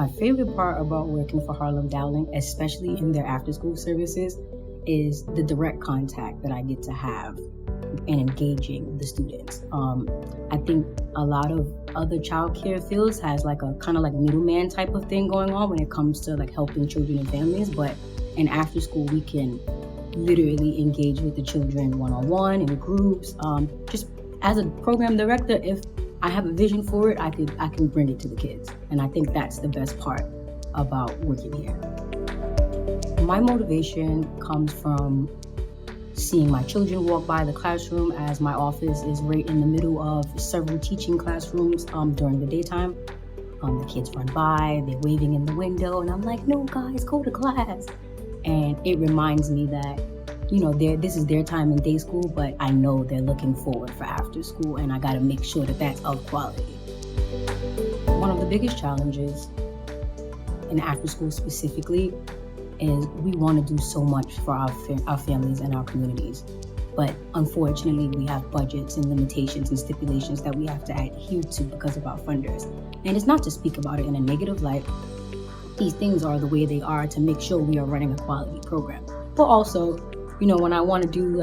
My favorite part about working for Harlem Dowling, especially in their after-school services, is the direct contact that I get to have and engaging the students. I think a lot of other childcare fields has like a kind of like middleman type of thing going on when it comes to like helping children and families, but in after school we can literally engage with the children one-on-one in groups. Just as a program director, if I have a vision for it, I can bring it to the kids, and I think that's the best part about working here. My motivation comes from seeing my children walk by the classroom, as my office is right in the middle of several teaching classrooms during the daytime. The kids run by, they're waving in the window, and I'm like, no guys, go to class. And it reminds me that, this is their time in day school, but I know they're looking forward for after school, and I gotta make sure that that's of quality. One of the biggest challenges in after school specifically is we want to do so much for our families and our communities. But unfortunately, we have budgets and limitations and stipulations that we have to adhere to because of our funders. And it's not to speak about it in a negative light. These things are the way they are to make sure we are running a quality program. But also, when I want to do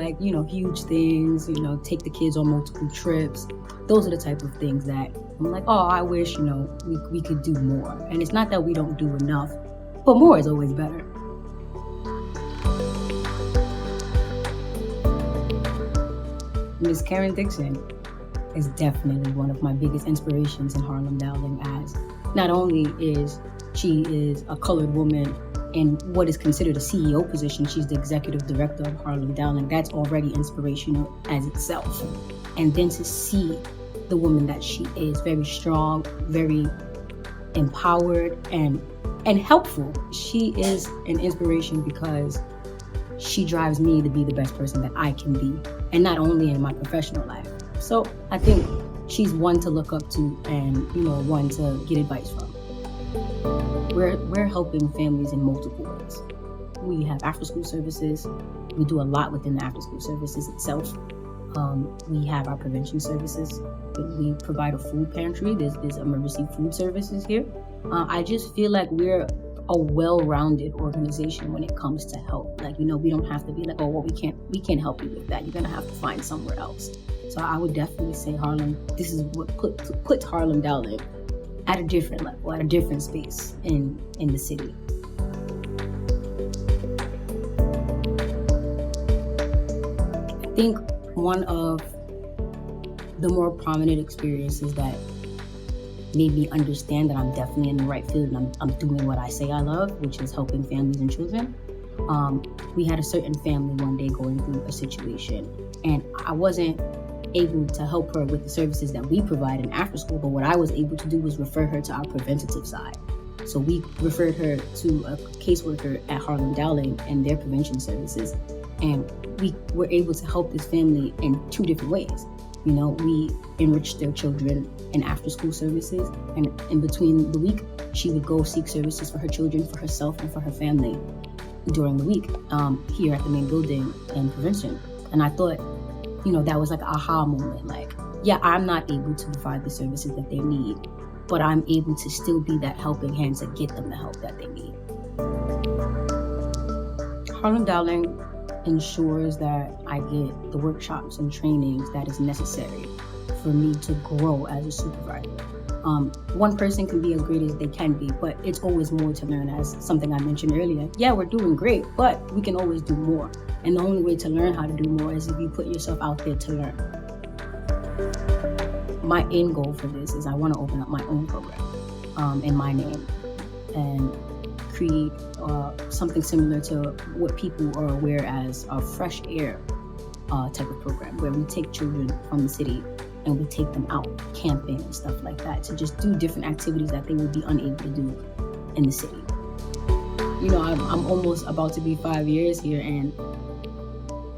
huge things, take the kids on multiple trips, those are the type of things that I'm like, oh, I wish, we could do more. And it's not that we don't do enough, but more is always better. Ms. Karen Dixon is definitely one of my biggest inspirations in Harlem Dowling, as not only is she a colored woman in what is considered a CEO position, she's the executive director of Harlem Dowling. That's already inspirational as itself. And then to see the woman that she is, very strong, very empowered and helpful. She is an inspiration because she drives me to be the best person that I can be, and not only in my professional life. So I think she's one to look up to and, one to get advice from. We're helping families in multiple ways. We have after-school services. We do a lot within the after-school services itself. We have our prevention services. We provide a food pantry. There's emergency food services here. I just feel like we're a well-rounded organization when it comes to help. We don't have to be like, oh, well, we can't help you with that. You're gonna have to find somewhere else. So I would definitely say Harlem, this is what puts Harlem Dowling at a different level, at a different space in the city. I think one of the more prominent experiences that made me understand that I'm definitely in the right field and I'm doing what I say I love, which is helping families and children. We had a certain family one day going through a situation, and I wasn't able to help her with the services that we provide in after school, but what I was able to do was refer her to our preventative side. So we referred her to a caseworker at Harlem Dowling and their prevention services, and we were able to help this family in two different ways. We enriched their children in after-school services, and in between the week, she would go seek services for her children, for herself, and for her family during the week here at the main building in prevention. And I thought, that was like an aha moment. I'm not able to provide the services that they need, but I'm able to still be that helping hand to get them the help that they need. Harlem Dowling ensures that I get the workshops and trainings that is necessary for me to grow as a supervisor. One person can be as great as they can be, but it's always more to learn, as something I mentioned earlier. Yeah, we're doing great, but we can always do more. And the only way to learn how to do more is if you put yourself out there to learn. My end goal for this is I want to open up my own program in my name and create something similar to what people are aware as a fresh air type of program, where we take children from the city and we take them out camping and stuff like that to just do different activities that they would be unable to do in the city. I'm almost about to be 5 years here, and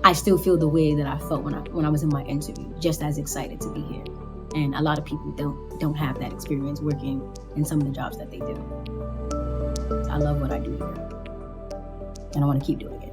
I still feel the way that I felt when I was in my interview, just as excited to be here. And a lot of people don't have that experience working in some of the jobs that they do. I love what I do here, and I want to keep doing it.